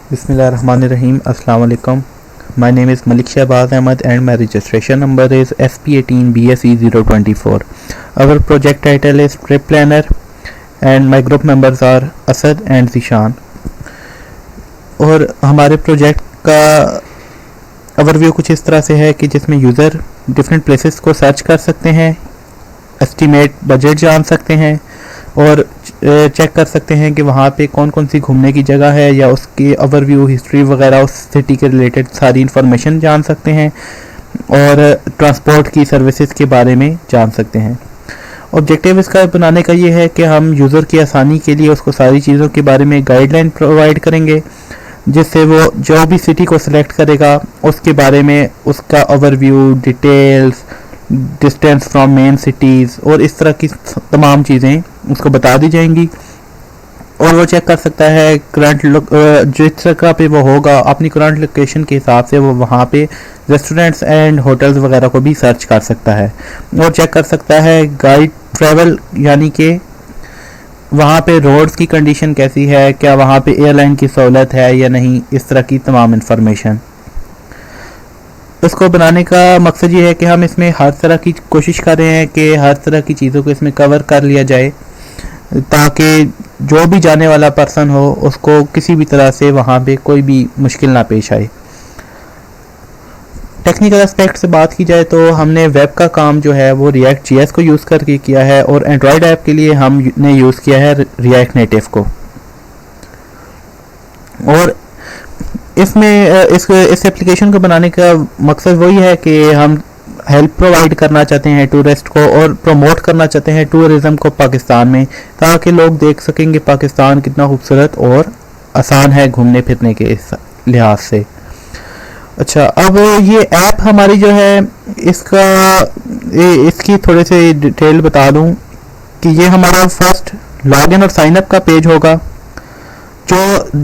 Bismillahirrahmanirrahim. Assalamu alaikum. My name is Malik Shahbaz Ahmed and my registration number is SP18BSE024. Our project title is Trip Planner and my group members are Asad and Zishan. और हमारे project का overview कुछ इस तरह से है कि जिसमें यूज़र डिफरेंट प्लेसेस को सर्च कर सकते हैं, एस्टीमेट बजट जान सकते हैं और चेक कर सकते हैं कि वहाँ पे कौन कौन सी घूमने की जगह है या उसकी ओवरव्यू हिस्ट्री वगैरह उस सिटी के रिलेटेड सारी इन्फॉर्मेशन जान सकते हैं और ट्रांसपोर्ट की सर्विसेज के बारे में जान सकते हैं। ऑब्जेक्टिव इसका बनाने का ये है कि हम यूज़र की आसानी के लिए उसको सारी चीज़ों के बारे में गाइडलाइन प्रोवाइड करेंगे, जिससे वो जो भी सिटी को सिलेक्ट करेगा उसके बारे में उसका overview, details, distance from main cities और इस तरह की तमाम चीज़ें उसको बता दी जाएंगी और वो चेक कर सकता है करंट जिस जगह पे वो होगा अपनी करंट लोकेशन के हिसाब से वो वहाँ पे रेस्टोरेंट्स एंड होटल्स वगैरह को भी सर्च कर सकता है और चेक कर सकता है गाइड ट्रैवल, यानी कि वहाँ पे रोड्स की कंडीशन कैसी है, क्या वहाँ पे एयरलाइन की सहूलत है या नहीं, इस तरह की तमाम इन्फॉर्मेशन। इसको बनाने का मकसद ये है कि हम इसमें हर तरह की कोशिश कर रहे हैं कि हर तरह की चीज़ों को इसमें कवर कर लिया जाए ताकि जो भी जाने वाला पर्सन हो उसको किसी भी तरह से वहाँ पे कोई भी मुश्किल ना पेश आए। टेक्निकल एस्पेक्ट से बात की जाए तो हमने वेब का काम जो है वो रिएक्ट जीएस को यूज़ करके किया है और एंड्रॉयड ऐप के लिए हमने यूज़ किया है रिएक्ट नेटिव को। और इसमें इस एप्लीकेशन को बनाने का मकसद वही है कि हम हेल्प प्रोवाइड करना चाहते हैं टूरिस्ट को और प्रमोट करना चाहते हैं टूरिज़्म को पाकिस्तान में, ताकि लोग देख सकेंगे पाकिस्तान कितना खूबसूरत और आसान है घूमने फिरने के इस लिहाज से। अच्छा, अब ये ऐप हमारी जो है इसकी थोड़े से डिटेल बता दूं कि ये हमारा फर्स्ट लॉगिन और साइन अप का पेज होगा। जो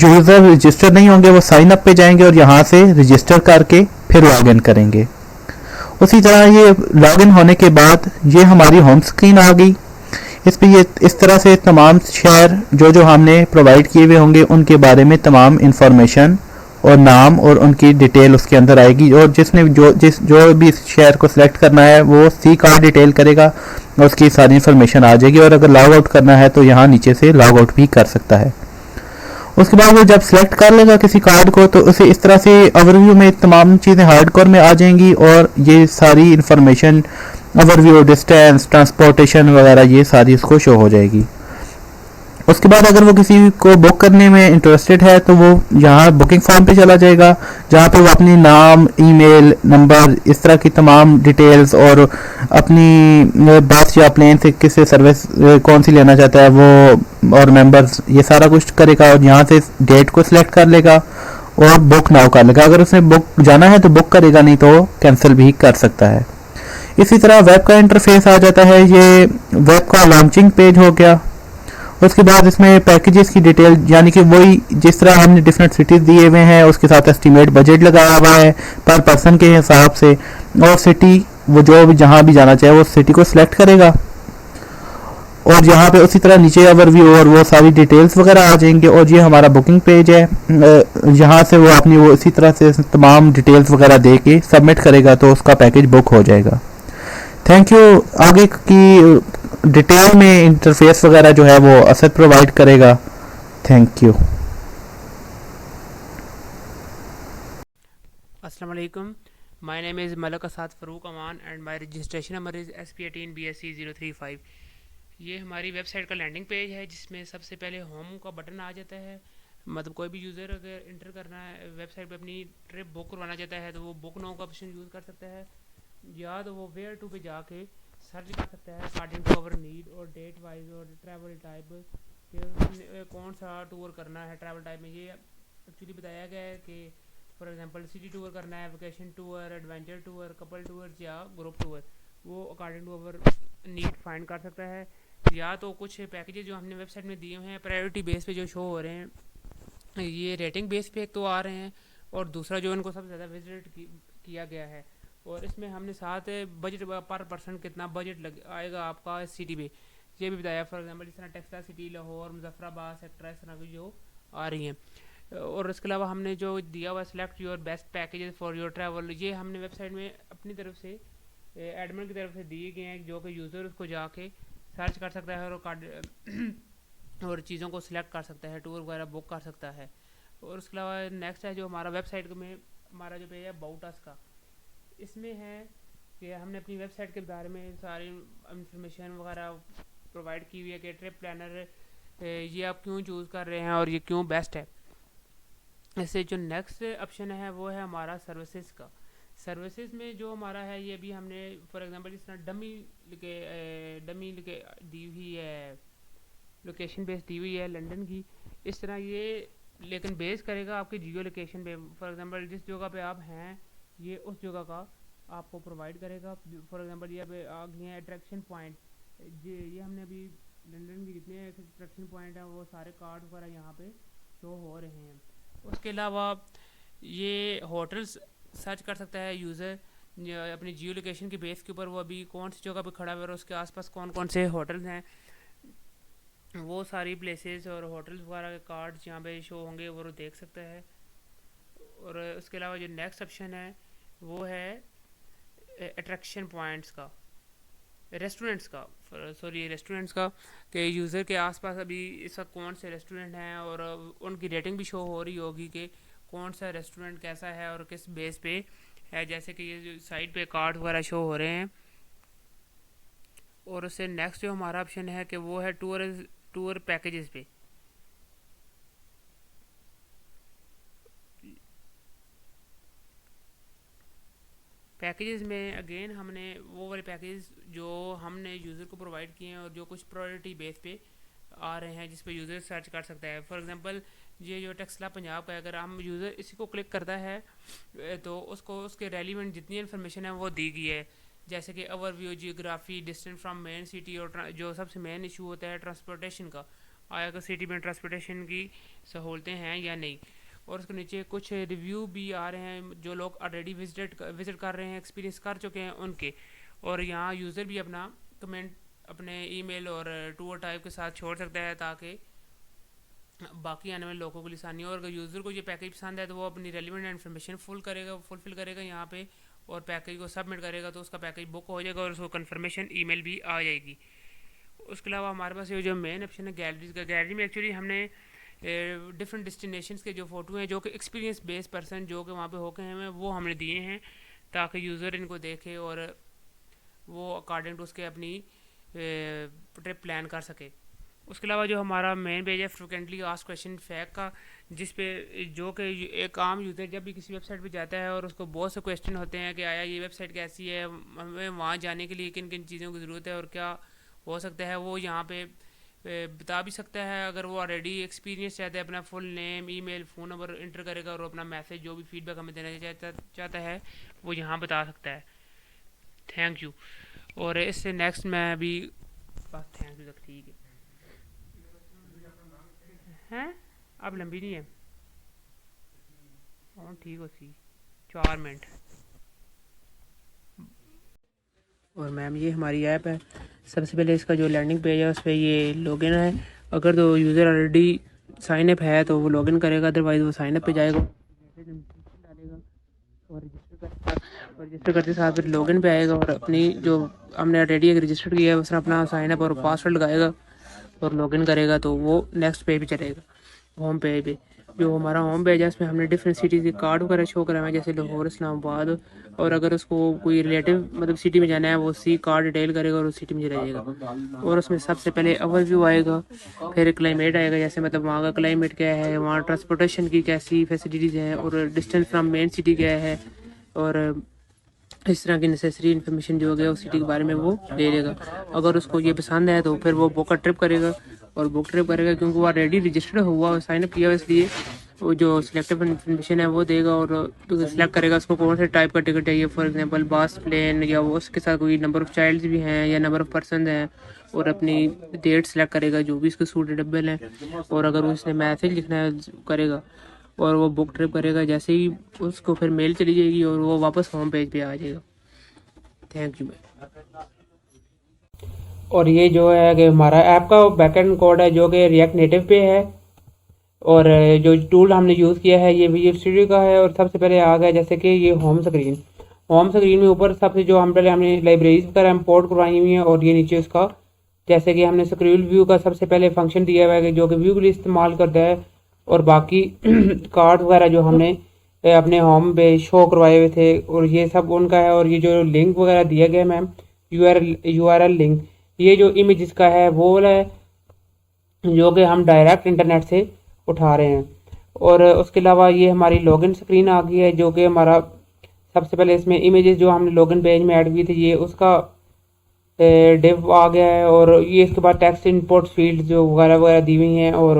यूज़र रजिस्टर नहीं होंगे वो साइन अप पे जाएंगे और यहाँ से रजिस्टर करके फिर लॉगिन करेंगे। उसी तरह ये लॉगिन होने के बाद ये हमारी होम स्क्रीन आ गई। इस पे ये इस तरह से तमाम शहर जो हमने प्रोवाइड किए हुए होंगे उनके बारे में तमाम इंफॉर्मेशन और नाम और उनकी डिटेल उसके अंदर आएगी और जिसने जो भी इस शहर को सिलेक्ट करना है वो सी कार्ड डिटेल करेगा और उसकी सारी इन्फॉर्मेशन आ जाएगी और अगर लॉग आउट करना है तो यहाँ नीचे से लॉग आउट भी कर सकता है। उसके बाद वो जब सिलेक्ट कर लेगा किसी कार्ड को तो उसे इस तरह से ओवरव्यू में तमाम चीज़ें हार्डकोर में आ जाएंगी और ये सारी इन्फॉर्मेशन ओवरव्यू, डिस्टेंस, ट्रांसपोर्टेशन वगैरह ये सारी उसको शो हो जाएगी। उसके बाद अगर वो किसी को बुक करने में इंटरेस्टेड है तो वो यहाँ बुकिंग फॉर्म पे चला जाएगा जहाँ पे वो अपनी नाम, ईमेल, नंबर, इस तरह की तमाम डिटेल्स और अपनी बस या प्लेन से किससे सर्विस कौन सी लेना चाहता है वो और मेंबर्स ये सारा कुछ करेगा और यहाँ से डेट को सिलेक्ट कर लेगा और बुक नाउ कर लेगा। अगर उसने बुक जाना है तो बुक करेगा, नहीं तो कैंसिल भी कर सकता है। इसी तरह वेब का इंटरफेस आ जाता है। ये वेब का लॉन्चिंग पेज हो गया। उसके बाद इसमें पैकेजेस की डिटेल, यानी कि वही जिस तरह हमने डिफरेंट सिटीज़ दिए हुए हैं उसके साथ एस्टीमेट बजट लगाया हुआ है पर पर्सन के हिसाब से और सिटी वो जो भी जहाँ भी जाना चाहे वो सिटी को सिलेक्ट करेगा और यहाँ पे उसी तरह नीचे ओवरव्यू और वो सारी डिटेल्स वगैरह आ जाएंगे और ये हमारा बुकिंग पेज है। यहाँ से वो अपनी वो इसी तरह से तमाम डिटेल्स वगैरह दे के सबमिट करेगा तो उसका पैकेज बुक हो जाएगा। Thank you. आगे की डिटेल में इंटरफेस वगैरह जो है वो असद प्रोवाइड करेगा। Thank you. अस्सलाम वालेकुम। My name is Malak Asad Farooq Aman and my registration number is SP18BSE035। ये हमारी वेबसाइट का लैंडिंग पेज है जिसमें सबसे पहले होम का बटन आ जाता है। मतलब कोई भी यूज़र अगर इंटर करना है वेबसाइट पे अपनी ट्रिप बुक करवाना चाहता है तो वो बुक नाउ का ऑप्शन यूज़ कर सकता है या तो वो वेयर टू पे जाके सर्च कर सकता है अकॉर्डिंग टू अवर नीड और डेट वाइज और ट्रैवल टाइप कि कौन सा टूर करना है। ट्रैवल टाइप में ये एक्चुअली बताया गया है कि फॉर एग्जांपल सिटी टूर करना है, vacation tour, adventure tour, couple tours या ग्रुप टूर, वो according to our need find कर सकता है। या तो कुछ पैकेजेस जो हमने वेबसाइट में दिए हुए हैं प्रायोरिटी बेस पे जो शो हो रहे हैं ये रेटिंग बेस पे एक तो आ रहे हैं और दूसरा जो इनको सबसे ज़्यादा विजिट किया गया है और इसमें हमने साथ बजट पर पर्सन कितना बजट लग आएगा आपका सिटी पे ये भी बताया। फॉर एग्जांपल जिस तरह टेक्सला सिटी, लाहौर, मुजफ्फराबाद, सेक्टर इस तरह की जो आ रही हैं। और इसके अलावा हमने जो दिया हुआ select your best packages for your travel, ये हमने वेबसाइट में अपनी तरफ से एडमिन की तरफ से दिए गए हैं, जो कि यूज़र उसको जाके सर्च कर सकता है और चीज़ों को सिलेक्ट कर सकता है, टूर वगैरह बुक कर सकता है। और उसके अलावा नेक्स्ट है जो हमारा वेबसाइट में हमारा जो पेज है अबाउट अस का, इसमें है कि हमने अपनी वेबसाइट के बारे में सारी इंफॉर्मेशन वगैरह प्रोवाइड की हुई है कि ट्रिप प्लानर ये आप क्यों चूज़ कर रहे हैं और ये क्यों बेस्ट है। ऐसे जो नेक्स्ट ऑप्शन है वो है हमारा सर्विसेज का। सर्विसेज में जो हमारा है ये भी हमने फॉर एग्जांपल जिस तरह डमी लिखे दी हुई है, लोकेशन बेस दी हुई है लंदन की, इस तरह ये लेकिन बेस करेगा आपकी जियो लोकेशन पे। फॉर एग्जांपल जिस जगह पे आप हैं ये उस जगह का आपको प्रोवाइड करेगा। फॉर एग्जांपल ये पे आ गए हैं अट्रैक्शन पॉइंट, ये हमने अभी लंदन के जितने अट्रैक्शन पॉइंट हैं वो सारे कार्ड वगैरह यहाँ पे शो हो रहे हैं। उसके अलावा ये होटल्स सर्च कर सकता है यूज़र अपनी जियो लोकेशन के बेस के ऊपर, वो अभी कौन सी जगह पे खड़ा हुआ है और उसके आसपास कौन कौन से होटल्स हैं, वो सारी प्लेसेस और होटल्स वगैरह के कार्ड्स यहाँ पे शो होंगे वो देख सकता है। और उसके अलावा जो नेक्स्ट ऑप्शन है वो है अट्रैक्शन पॉइंट्स का, रेस्टोरेंट्स का, कि यूज़र के आसपास अभी इस वक्त कौन से रेस्टोरेंट हैं और उनकी रेटिंग भी शो हो रही होगी कि कौन सा रेस्टोरेंट कैसा है और किस बेस पे है, जैसे कि ये जो साइड पे कार्ड वगैरह शो हो रहे हैं। और उससे नेक्स्ट जो हमारा ऑप्शन है कि वो है टूर पैकेजेस पे। पैकेजेस में अगेन हमने वो वाले पैकेजेस जो हमने यूज़र को प्रोवाइड किए हैं और जो कुछ प्रायोरिटी बेस पे आ रहे हैं जिस पे यूज़र सर्च कर सकता है। फॉर एग्जांपल ये जो टेक्सला पंजाब का है, अगर हम यूज़र इसी को क्लिक करता है तो उसको उसके रेलिवेंट जितनी इन्फॉर्मेशन है वो दी गई है, जैसे कि overview, geography, distance from main city, और जो सबसे मेन इशू होता है ट्रांसपोर्टेशन का, आया कि सिटी में ट्रांसपोर्टेशन की सहूलतें हैं या नहीं। और उसके नीचे कुछ रिव्यू भी आ रहे हैं जो लोग ऑलरेडी विजिट कर रहे हैं, एक्सपीरियंस कर चुके हैं उनके। और यहाँ यूज़र भी अपना कमेंट अपने ईमेल और टूर टाइप के साथ छोड़ सकता है ताकि बाकी आने वाले लोगों को आसानी हो। और अगर यूज़र को ये पैकेज पसंद है तो वो अपनी रेलिवेंट इन्फॉर्मेशन फुलफिल करेगा यहाँ पे और पैकेज को सबमिट करेगा तो उसका पैकेज बुक हो जाएगा और उसको कन्फर्मेशन ईमेल भी आ जाएगी। उसके अलावा हमारे पास ये जो मेन ऑप्शन है गैलरीज का, गैलरी में एक्चुअली हमने डिफरेंट डेस्टिनेशंस के जो फ़ोटो हैं जो कि एक्सपीरियंस बेस पर्सन जो कि वहाँ पे होके हैं वो हमने दिए हैं ताकि यूज़र इनको देखे और वो अकॉर्डिंग टू उसके अपनी ट्रिप प्लान कर सके। उसके अलावा जो हमारा मेन पेज है फ्रिक्वेंटली आस्क्ड क्वेश्चन फैक्ट का, जिस पे जो कि एक आम यूज़र जब भी किसी वेबसाइट पे जाता है और उसको बहुत से क्वेश्चन होते हैं कि आया ये वेबसाइट कैसी है, हमें वहाँ जाने के लिए किन किन चीज़ों की ज़रूरत है और क्या हो सकता है, वो यहाँ पे बता भी सकता है। अगर वो ऑलरेडी एक्सपीरियंस चाहता है अपना full name, email, phone number inter करेगा और अपना मैसेज जो भी फीडबैक हमें देना चाहता है वो यहाँ बता सकता है। Thank you. और इससे नेक्स्ट मैं अभी बस थैंक यू तक ठीक है अब लंबी नहीं है, हाँ ठीक हो सी 4 मिनट। और मैम ये हमारी ऐप है, सबसे पहले इसका जो लैंडिंग पेज है उस पर ये लॉगिन है। अगर तो यूज़र ऑलरेडी साइन अप है तो वो लॉगिन करेगा, अदरवाइज़ वो साइन अप पे जाएगा डालेगा और रजिस्टर करते साथ फिर लॉगिन पे आएगा और अपनी जो हमने ऑलरेडी रजिस्टर किया है उसने अपना साइन अप और पासवर्ड लगाएगा और लॉगिन करेगा तो वो नेक्स्ट पेज पे चलेगा, होम पेज पे। जो हमारा होम पेज है उसमें हमने डिफरेंट सिटीज़ के कार्ड वगैरह शो करा हुआ है जैसे लाहौर, इस्लामाबाद, और अगर उसको कोई रिलेटिव मतलब सिटी में जाना है वो सी कार्ड डिटेल करेगा और उस सिटी में चला जाएगा। और उसमें सबसे पहले ओवरव्यू आएगा, फिर क्लाइमेट आएगा, जैसे मतलब वहाँ का क्लाइमेट क्या है, वहाँ ट्रांसपोर्टेशन की कैसी फैसिलिटीज़ हैं और डिस्टेंस फ्राम मेन सिटी क्या है, और इस तरह की नेसेसरी इन्फॉर्मेशन जो है उस सिटी के बारे में वो ले लेगा। अगर उसको ये पसंद है तो फिर वो बुक ट्रिप करेगा और बुक ट्रिप करेगा क्योंकि वो ऑलरेडी रजिस्टर्ड हुआ और साइन अप किया हुआ, इसलिए वो जो सिलेक्टिव इन्फॉर्मेशन है वो देगा और सिलेक्ट करेगा उसको कौन से टाइप का टिकट चाहिए। फॉर एग्जांपल बस, प्लेन, या वो उसके साथ कोई नंबर ऑफ़ चाइल्ड्स भी हैं या नंबर ऑफ़ पर्सन हैं, और अपनी डेट सेलेक्ट करेगा जो भी इसके सूटेबल है। और अगर उसने मैसेज लिखना है करेगा और वो बुक ट्रिप करेगा, जैसे ही उसको फिर मेल चली जाएगी और वो वापस होम पेज पे आ जाएगा। Thank you ma'am. और ये जो है कि हमारा ऐप का बैकएंड कोड है जो कि रिएक्ट नेटिव पे है, और जो टूल हमने यूज़ किया है ये विजुअल स्टूडियो का है। और सबसे पहले आ गया जैसे कि ये होम स्क्रीन में ऊपर सबसे जो हमने लाइब्रेरीज वगैरह इम्पोर्ट करवाई हुई हैं, और ये नीचे उसका जैसे कि हमने स्क्रोल व्यू का सबसे पहले फंक्शन दिया हुआ है जो कि व्यू के लिए इस्तेमाल करता है। और बाकी कार्ड वगैरह जो हमने अपने होम पे शो करवाए हुए थे, और ये सब उनका है। और ये जो लिंक वगैरह दिया गया मैम, यूआरएल लिंक, ये जो इमेज का है वो है जो कि हम डायरेक्ट इंटरनेट से उठा रहे हैं। और उसके अलावा ये हमारी लॉगिन स्क्रीन आ गई है, जो कि हमारा सबसे पहले इसमें इमेजेस जो हमने लॉगिन पेज में ऐड की थी ये उसका डिव आ गया है। और ये इसके बाद टेक्स्ट इनपुट फील्ड जो वगैरह वगैरह दी हुई हैं और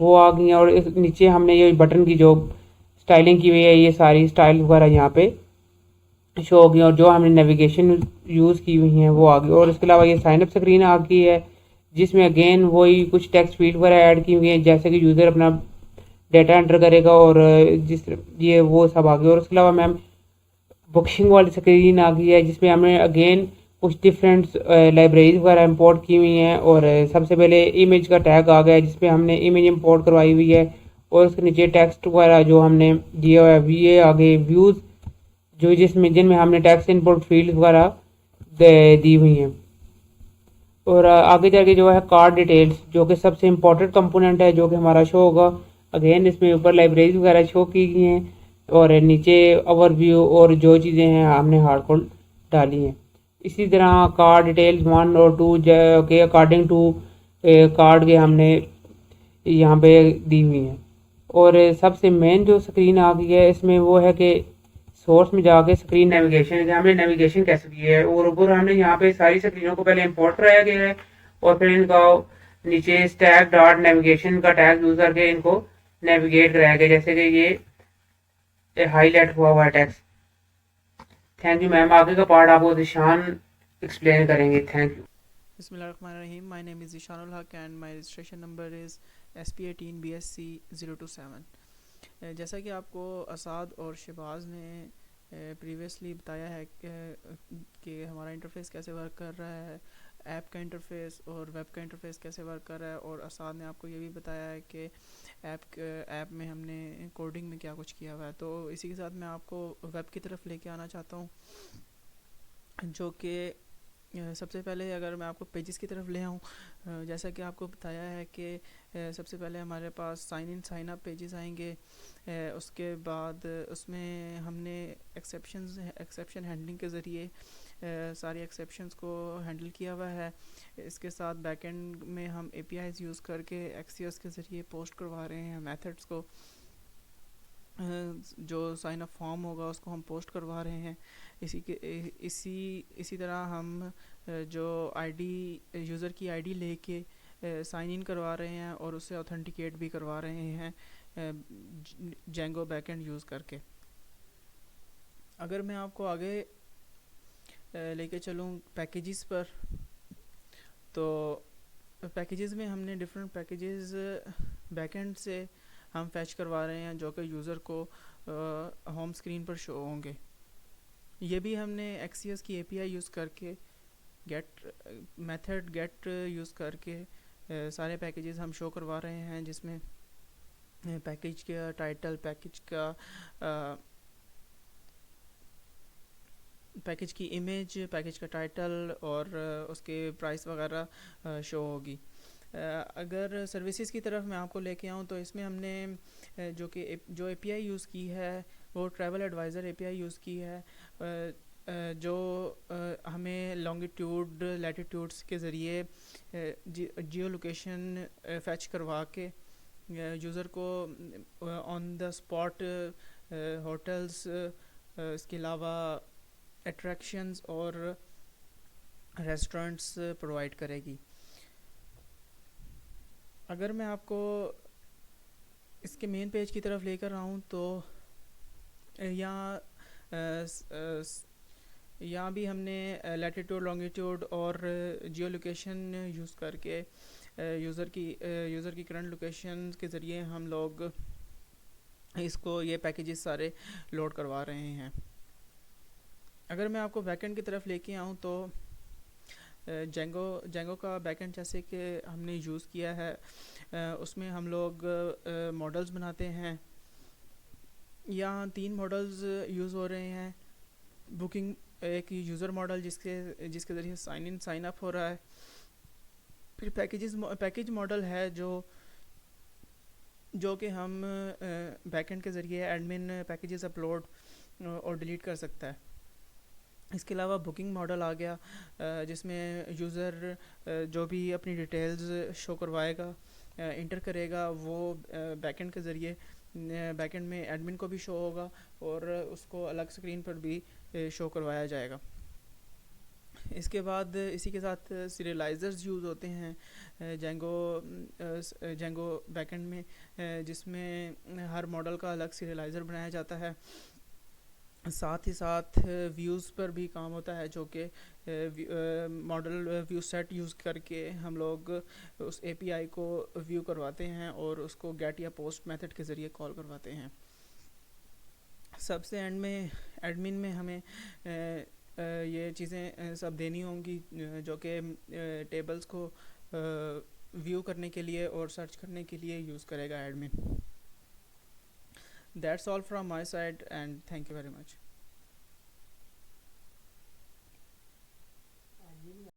वो आ गई हैं। और इस नीचे हमने ये बटन की जो स्टाइलिंग की हुई है ये सारी स्टाइल वगैरह यहाँ पे शो होगी, और जो हमने नेविगेशन यूज़ की हुई हैं वो आ गई। और इसके अलावा ये साइनअप स्क्रीन आ गई है जिसमें अगेन वही कुछ टेक्स्ट फील्ड वगैरह ऐड की हुई हैं, जैसे कि यूज़र अपना डेटा एंटर करेगा, और जिस ये वो सब आ गया। और उसके अलावा मैम बुकिंग वाली स्क्रीन आ गई है जिसमें हमने अगेन कुछ डिफरेंट लाइब्रेरीज वगैरह इंपोर्ट की हुई हैं। और सबसे पहले इमेज का टैग आ गया है जिसमें हमने इमेज इंपोर्ट करवाई हुई है, और उसके नीचे टेक्स्ट वगैरह जो हमने दिया हुआ है ये आगे व्यूज़ जो जिनमें हमने टेक्स्ट इनपुट फील्ड वगैरह दी हुई हैं। और आगे जाके जो है कार्ड डिटेल्स जो कि सबसे इम्पोर्टेंट कंपोनेंट है जो कि हमारा शो होगा। अगेन इसमें ऊपर लाइब्रेरीज वगैरह शो की गई हैं, और नीचे ओवरव्यू और जो चीज़ें हैं हमने हार्डकोड डाली हैं। इसी तरह कार्ड डिटेल्स 1 और 2 के अकॉर्डिंग टू कार्ड के हमने यहाँ पे दी हुई हैं। और सबसे मेन जो स्क्रीन आ गई है इसमें वो है कि सोर्स में जाके स्क्रीन नेविगेशन है, हमने नेविगेशन कैसे की है। और ऊपर हमने यहाँ पे सारी स्क्रीनों को पहले इंपोर्ट कराया गया है, और फिर इनका नीचे स्टैक डॉट नेविगेशन का टैग यूज करके इनको नेविगेट कराया गया, जैसे कि ये हाईलाइट हुआ है टेक्स्ट। थैंक यू मैम, आगे का पार्ट आपको दिशान एक्सप्लेन करेंगे। Thank you. Bismillahirrahmanirrahim. My name is Ishanul Haq and my registration number is SP18BSC 027. जैसा कि आपको असाद और शहबाज ने प्रीवियसली बताया है कि हमारा इंटरफेस कैसे वर्क कर रहा है, ऐप का इंटरफेस और वेब का इंटरफेस कैसे वर्क कर रहा है। और असाद ने आपको ये भी बताया है कि ऐप में हमने कोडिंग में क्या कुछ किया हुआ है। तो इसी के साथ मैं आपको वेब की तरफ लेके आना चाहता हूँ, जो कि सबसे पहले अगर मैं आपको पेजेस की तरफ ले आऊँ, जैसा कि आपको बताया है कि सबसे पहले हमारे पास साइन अप पेजेस आएंगे। उसके बाद उसमें हमने एक्सेप्शन हैंडलिंग के ज़रिए सारी एक्सेप्शंस को हैंडल किया हुआ है। इसके साथ बैकएंड में हम APIs यूज़ करके एक्सियोस के ज़रिए पोस्ट करवा रहे हैं मेथड्स को। जो साइन अप फॉर्म होगा उसको हम पोस्ट करवा रहे हैं। इसी तरह हम जो आईडी यूज़र की आईडी लेके साइन इन करवा रहे हैं और उससे ऑथेंटिकेट भी करवा रहे हैं जेंगो बैकएंड यूज़ करके। अगर मैं आपको आगे लेके चलूँ पैकेजेस पर, तो पैकेजेस में हमने डिफरेंट पैकेजेस बैकएंड से हम फैच करवा रहे हैं जो कि यूज़र को होम स्क्रीन पर शो होंगे। ये भी हमने एक्सियस की API यूज़ करके मेथड गेट यूज़ करके सारे पैकेजेस हम शो करवा रहे हैं, जिसमें पैकेज का टाइटल, पैकेज की इमेज, पैकेज का टाइटल और उसके प्राइस वगैरह शो होगी। अगर सर्विसेज की तरफ मैं आपको लेके आऊँ तो इसमें हमने जो API यूज़ की है वो ट्रैवल एडवाइज़र API यूज़ की है, जो हमें लॉन्गिट्यूड लैटिट्यूड्स के ज़रिए जियो लोकेशन फैच करवा के यूज़र को ऑन द स्पॉट होटल्स, इसके अलावा अट्रैक्शंस और रेस्टोरेंट्स प्रोवाइड करेगी। अगर मैं आपको इसके मेन पेज की तरफ लेकर आऊँ तो यहाँ भी हमने लैटिट्यूड, लॉन्गिट्यूड और जियो लोकेशन यूज़ करके यूज़र की करंट लोकेशन के ज़रिए हम लोग ये पैकेजेस सारे लोड करवा रहे हैं। अगर मैं आपको बैकएंड की तरफ लेके आऊँ तो जेंगो का बैकएंड जैसे कि हमने यूज़ किया है, उसमें हम लोग मॉडल्स बनाते हैं। यहाँ 3 मॉडल्स यूज़ हो रहे हैं। बुकिंग एक यूज़र मॉडल जिसके ज़रिए साइन इन साइन अप हो रहा है। फिर पैकेज मॉडल है जो कि हम बैकएंड के ज़रिए एडमिन पैकेजेस अपलोड और डिलीट कर सकता है। इसके अलावा बुकिंग मॉडल आ गया, जिसमें यूज़र जो भी अपनी डिटेल्स शो करवाएगा, इंटर करेगा, वो बैकएंड के ज़रिए बैकएंड में एडमिन को भी शो होगा और उसको अलग स्क्रीन पर भी शो करवाया जाएगा। इसके बाद इसी के साथ सीरियलाइज़र्स यूज़ होते हैं जेंगो बैकएंड में, जिसमें हर मॉडल का अलग सीरियलाइज़र बनाया जाता है। साथ ही साथ व्यूज़ पर भी काम होता है, जो कि मॉडल व्यू सेट यूज़ करके हम लोग उस एपीआई को व्यू करवाते हैं और उसको गेट या पोस्ट मेथड के ज़रिए कॉल करवाते हैं। सबसे एंड में एडमिन में हमें ये चीज़ें सब देनी होंगी, जो कि टेबल्स को व्यू करने के लिए और सर्च करने के लिए यूज़ करेगा admin. That's all from my side and thank you very much.